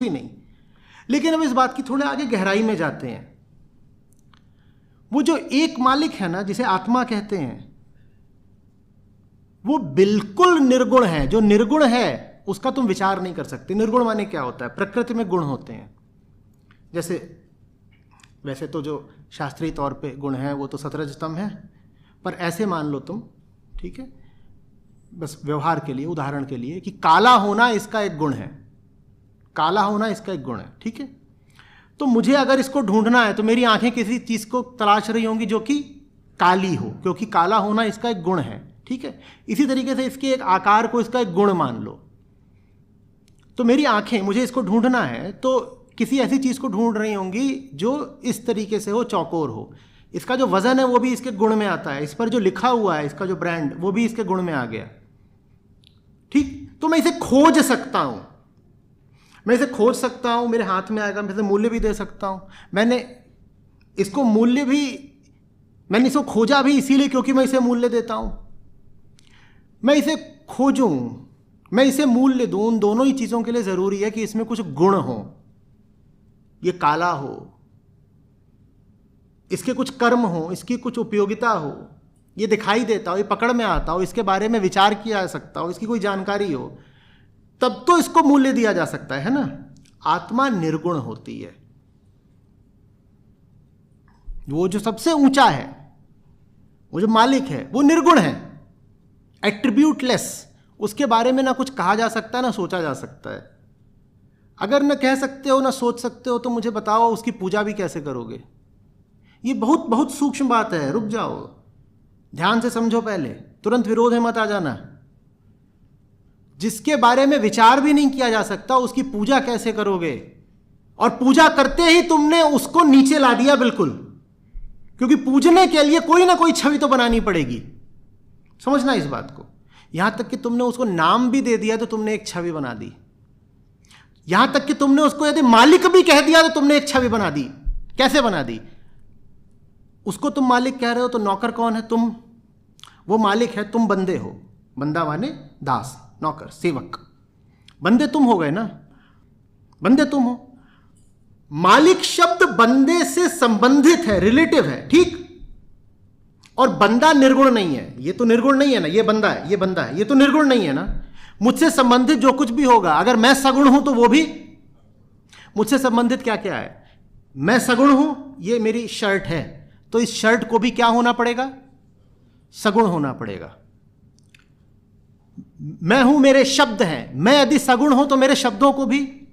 भी नहीं। लेकिन अब इस बात की थोड़े आगे गहराई में जाते हैं। वो जो एक मालिक है ना, जिसे आत्मा कहते हैं, वो बिल्कुल निर्गुण है। जो निर्गुण है उसका तुम विचार नहीं कर सकते। निर्गुण माने क्या होता है? प्रकृति में गुण होते हैं। जैसे वैसे तो जो शास्त्रीय तौर पे गुण है वो तो सतरजतम है, पर ऐसे मान लो तुम, ठीक है, बस व्यवहार के लिए, उदाहरण के लिए, कि काला होना इसका एक गुण है। काला होना इसका एक गुण है, ठीक है। तो मुझे अगर इसको ढूंढना है तो मेरी आंखें किसी चीज को तलाश रही होंगी जो कि काली हो, क्योंकि काला होना इसका एक गुण है, ठीक है। इसी तरीके से इसके एक आकार को इसका एक गुण मान लो। तो मेरी आंखें, मुझे इसको ढूंढना है तो किसी ऐसी चीज को ढूंढ रही होंगी जो इस तरीके से हो, चौकोर हो। इसका जो वजन है वो भी इसके गुण में आता है। इस पर जो लिखा हुआ है, इसका जो ब्रांड, वो भी इसके गुण में आ गया, ठीक। तो मैं इसे खोज सकता हूं, मैं इसे खोज सकता हूं, मेरे हाथ में आएगा, मैं इसे मूल्य भी दे सकता हूं। मैंने इसको खोजा भी इसीलिए क्योंकि मैं इसे मूल्य देता हूं। मैं इसे खोजूं, मैं इसे मूल्य दूं, उन दोनों ही चीजों के लिए जरूरी है कि इसमें कुछ गुण हो। ये काला हो, इसके कुछ कर्म हो, इसकी कुछ उपयोगिता हो, ये दिखाई देता हो, ये पकड़ में आता हो, इसके बारे में विचार किया जा सकता हो, इसकी कोई जानकारी हो, तब तो इसको मूल्य दिया जा सकता है ना। आत्मा निर्गुण होती है। वो जो सबसे ऊंचा है, वो जो मालिक है, वो निर्गुण है, एट्रीब्यूटलेस। उसके बारे में ना कुछ कहा जा सकता है ना सोचा जा सकता है। अगर न कह सकते हो ना सोच सकते हो तो मुझे बताओ उसकी पूजा भी कैसे करोगे? ये बहुत बहुत सूक्ष्म बात है। रुक जाओ, ध्यान से समझो पहले, तुरंत विरोध में मत आ जाना। जिसके बारे में विचार भी नहीं किया जा सकता उसकी पूजा कैसे करोगे? और पूजा करते ही तुमने उसको नीचे ला दिया बिल्कुल, क्योंकि पूजने के लिए कोई ना कोई छवि तो बनानी पड़ेगी। समझना इस बात को। यहां तक कि तुमने उसको नाम भी दे दिया तो तुमने एक छवि बना दी। यहां तक कि तुमने उसको यदि मालिक भी कह दिया तो तुमने एक छवि बना दी। कैसे बना दी? उसको तुम मालिक कह रहे हो तो नौकर कौन है? तुम। वो मालिक है, तुम बंदे हो। बंदा माने दास, नौकर, सेवक। बंदे तुम हो गए ना, बंदे तुम हो। मालिक शब्द बंदे से संबंधित है, रिलेटिव है, ठीक। और बंदा निर्गुण नहीं है। ये तो निर्गुण नहीं है ना, ये बंदा है, ये बंदा है, ये तो निर्गुण नहीं है ना। मुझसे संबंधित जो कुछ भी होगा, अगर मैं सगुण हूं तो वो भी मुझसे संबंधित क्या क्या है? मैं सगुण हूं, ये मेरी शर्ट है, तो इस शर्ट को भी क्या होना पड़ेगा? सगुण होना पड़ेगा। मैं हूं, मेरे शब्द हैं, मैं यदि सगुण हूं तो मेरे शब्दों को भी